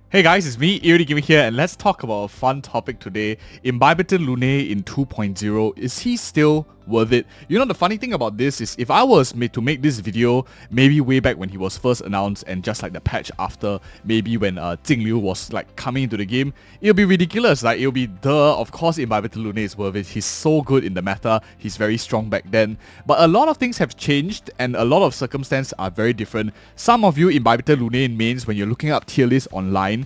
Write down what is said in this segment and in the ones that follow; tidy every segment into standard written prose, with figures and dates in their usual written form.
Hey guys, it's me, EODGamer here, and let's talk about a fun topic today. Imbibitor Lunae in 2.0, is he still worth it? You know, the funny thing about this is, if I was made to make this video, maybe way back when he was first announced, and just like the patch after, maybe when DHIL was like coming into the game, it'll be ridiculous. Like, it'll be, duh, of course Imbibitor Lunae is worth it. He's so good in the meta, he's very strong back then. But a lot of things have changed, and a lot of circumstances are very different. Some of you Imbibitor Lunae mains, when you're looking up tier lists online,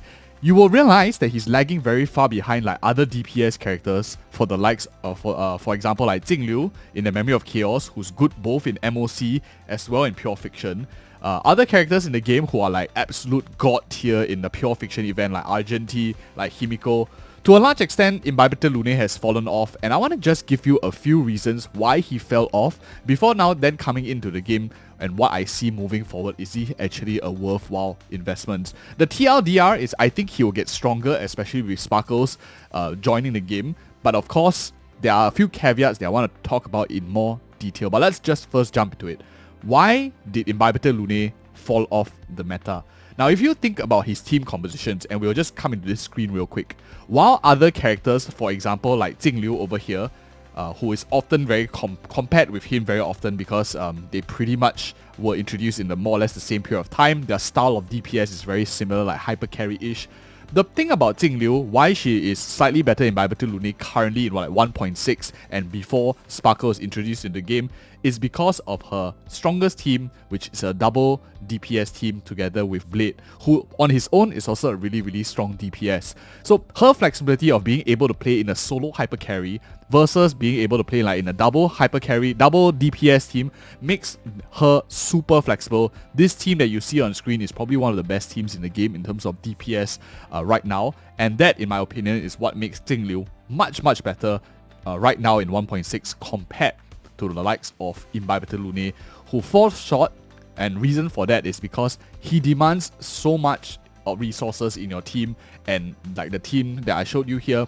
you will realize that he's lagging very far behind like other DPS characters for the likes of, for example, like DHIL in the Memory of Chaos, who's good both in MOC as well in Pure Fiction. Other characters in the game who are like absolute god tier in the Pure Fiction event, like Argenti, like Himiko. To a large extent, Imbibitor Lunae has fallen off, and I want to just give you a few reasons why he fell off before now then coming into the game, and what I see moving forward. Is he actually a worthwhile investment? The TLDR is, I think he will get stronger, especially with Sparkles joining the game, but of course, there are a few caveats that I want to talk about in more detail, but let's just first jump into it. Why did Imbibitor Lunae fall off the meta? Now, if you think about his team compositions, and we'll just come into this screen real quick, while other characters, for example, like DHIL over here, who is often very compared with him very often because they pretty much were introduced in the more or less the same period of time. Their style of DPS is very similar, like hyper carry-ish. The thing about DHIL, why she is slightly better in Imbibitor Lunae currently in like 1.6 and before Sparkle is introduced in the game, is because of her strongest team, which is a double DPS team together with Blade, who on his own is also a really strong DPS. So her flexibility of being able to play in a solo hyper carry versus being able to play like in a double hyper carry, double DPS team makes her super flexible. This team that you see on screen is probably one of the best teams in the game in terms of DPS right now, and that, in my opinion, is what makes DHIL much better right now in 1.6 compared to the likes of Imbibitor Lunae, who falls short, and reason for that is because he demands so much of resources in your team, and like the team that I showed you here,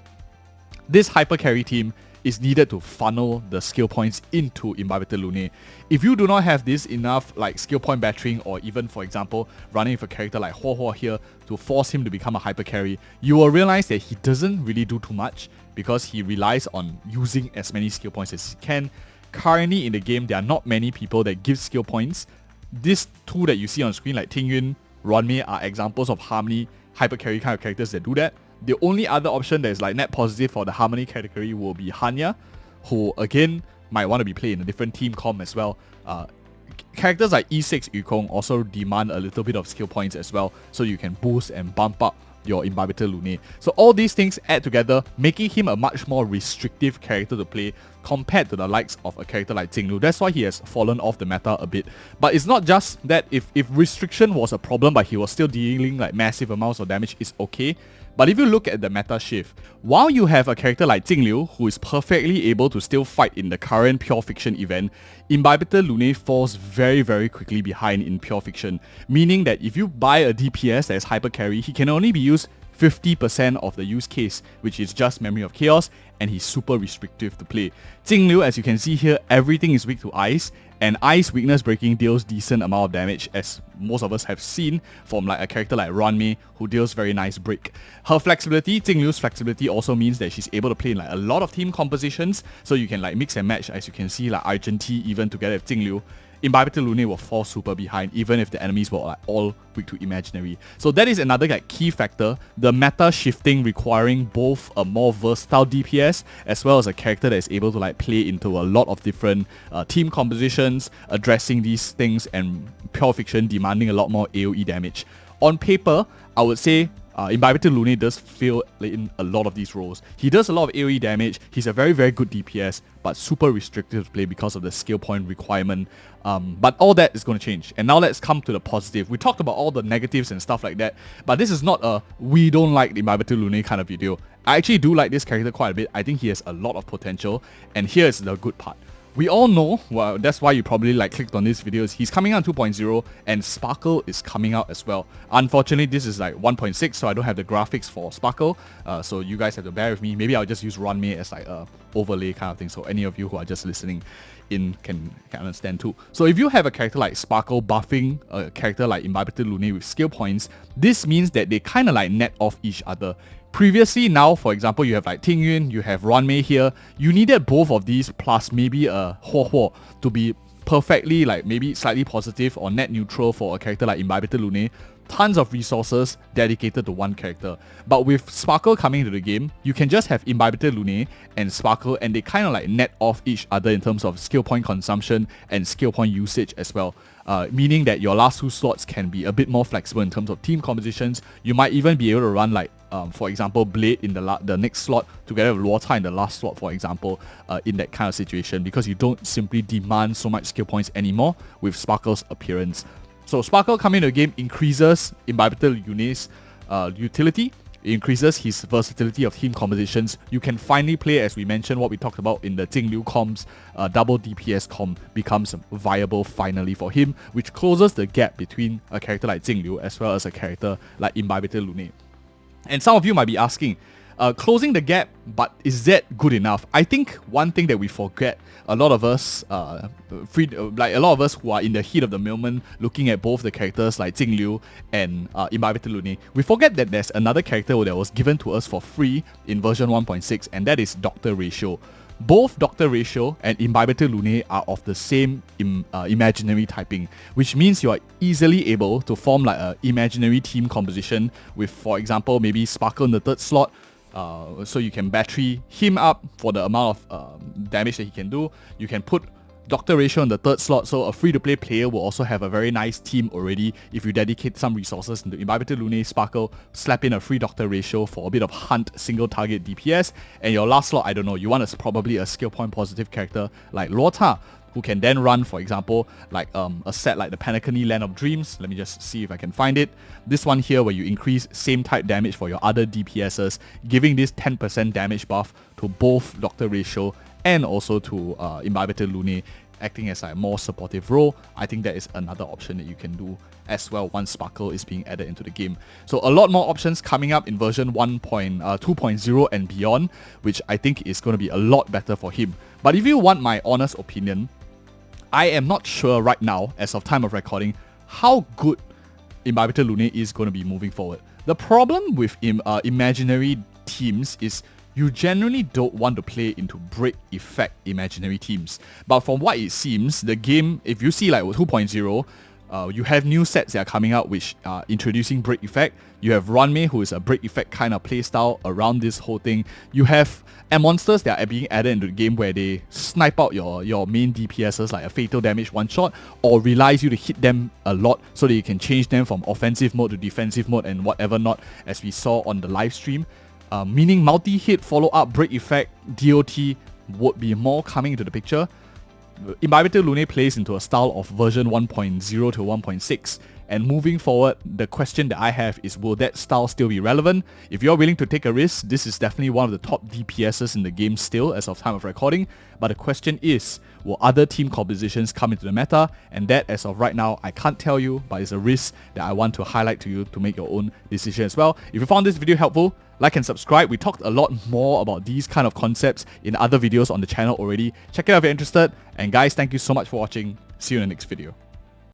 this hyper carry team is needed to funnel the skill points into Imbibitor Lunae. If you do not have this enough like skill point battering, or even for example running with a character like Huo here to force him to become a hyper carry, you will realize that he doesn't really do too much because he relies on using as many skill points as he can. Currently in the game, there are not many people that give skill points. This two that you see on screen, like Tingyun, Runmei, are examples of Harmony hyper carry kind of characters that do that. The only other option that is like net positive for the Harmony category will be Hanya, who again might want to be played in a different team comp as well. Characters like E6 Yukong also demand a little bit of skill points as well, so you can boost and bump up your Imbibitor Lunae. So all these things add together, making him a much more restrictive character to play compared to the likes of a character like DHIL. That's why he has fallen off the meta a bit. But it's not just that. If restriction was a problem but he was still dealing like massive amounts of damage, it's okay. But if you look at the meta shift, while you have a character like DHIL who is perfectly able to still fight in the current Pure Fiction event, Imbibitor Lunae falls very quickly behind in Pure Fiction, meaning that if you buy a DPS that is hyper carry, he can only be used 50% of the use case, which is just Memory of Chaos, and he's super restrictive to play. DHIL, as you can see here, everything is weak to ice, and ice weakness breaking deals decent amount of damage, as most of us have seen from like a character like Runmei, who deals very nice break. Her flexibility, DHIL's flexibility, also means that she's able to play in like a lot of team compositions, so you can like mix and match, as you can see, like Argenti even together with DHIL. Imbibitor Lunae will fall super behind even if the enemies were like all weak to imaginary. So that is another like key factor, the meta shifting requiring both a more versatile DPS as well as a character that is able to like play into a lot of different team compositions, addressing these things, and Pure Fiction demanding a lot more AoE damage. On paper, I would say Imbibitor Lunae does fill in a lot of these roles. He does a lot of AoE damage, he's a very good DPS, but super restrictive to play because of the skill point requirement. But all that is going to change. And now let's come to the positive. We talked about all the negatives and stuff like that, but this is not a we don't like the Imbibitor Lunae kind of video. I actually do like this character quite a bit. I think he has a lot of potential, and here is the good part. We all know, well, that's why you probably like clicked on this video, he's coming out 2.0 and Sparkle is coming out as well. Unfortunately, this is like 1.6, so I don't have the graphics for Sparkle, so you guys have to bear with me. Maybe I'll just use Runmei as like a overlay kind of thing, so any of you who are just listening. in can understand too. So if you have a character like Sparkle buffing a character like Imbibitor Lunae with skill points, this means that they kind of like net off each other. Previously, now, for example, you have like Tingyun, you have Runmei here. You needed both of these plus maybe a Huo to be perfectly like maybe slightly positive or net neutral for a character like Imbibitor Lunae. Tons of resources dedicated to one character. But with Sparkle coming into the game, you can just have Imbibitor Lunae and Sparkle, and they kind of like net off each other in terms of skill point consumption and skill point usage as well. Meaning that your last 2 slots can be a bit more flexible in terms of team compositions. You might even be able to run like, for example, Blade in the next slot together with Luota in the last slot, for example, in that kind of situation, because you don't simply demand so much skill points anymore with Sparkle's appearance. So Sparkle coming into the game increases Imbibitor Lunae's utility. It increases his versatility of team compositions. You can finally play, as we mentioned, what we talked about in the Jingliu comms, double DPS comm becomes viable finally for him, which closes the gap between a character like Jingliu as well as a character like Imbibitor Lunae. And some of you might be asking, closing the gap, but is that good enough? I think one thing that we forget, a lot of us, who are in the heat of the moment, looking at both the characters like Jingliu and Imbibitor Lunae, we forget that there's another character that was given to us for free in version 1.6, and that is Dr. Ratio. Both Dr. Ratio and Imbibitor Lunae are of the same imaginary typing, which means you are easily able to form like an imaginary team composition with, for example, maybe Sparkle in the 3rd slot, so you can battery him up for the amount of damage that he can do. You can put Dr. Ratio in the 3rd slot, so a free-to-play player will also have a very nice team already if you dedicate some resources into Imbibitor Lunae, Sparkle, slap in a free Dr. Ratio for a bit of hunt, single target DPS, and your last slot, I don't know, you want probably a skill point positive character like Luota, who can then run, for example, like a set like the Panacony Land of Dreams. Let me just see if I can find it. This one here where you increase same type damage for your other DPSs, giving this 10% damage buff to both Dr. Ratio and also to Imbibitor Lunae, acting as a more supportive role. I think that is another option that you can do as well once Sparkle is being added into the game. So a lot more options coming up in version 2.0 and beyond, which I think is going to be a lot better for him. But if you want my honest opinion, I am not sure right now, as of time of recording, how good Imbibitor Lunae is going to be moving forward. The problem with imaginary teams is you generally don't want to play into break effect imaginary teams. But from what it seems, the game, if you see like 2.0, you have new sets that are coming out which are introducing break effect. You have Runmei, who is a break effect kind of playstyle around this whole thing. You have monsters that are being added into the game where they snipe out your main DPSs like a fatal damage one shot, or relies you to hit them a lot so that you can change them from offensive mode to defensive mode and whatever not, as we saw on the live stream. Meaning multi-hit, follow-up, break effect, DOT would be more coming into the picture. Imbibitor Lunae plays into a style of version 1.0 to 1.6, and moving forward, the question that I have is, will that style still be relevant? If you're willing to take a risk, this is definitely one of the top DPSs in the game still as of time of recording, but the question is, will other team compositions come into the meta? And that, as of right now, I can't tell you, but it's a risk that I want to highlight to you to make your own decision as well. If you found this video helpful, like and subscribe. We talked a lot more about these kind of concepts in other videos on the channel already. Check it out if you're interested. And guys, thank you so much for watching. See you in the next video.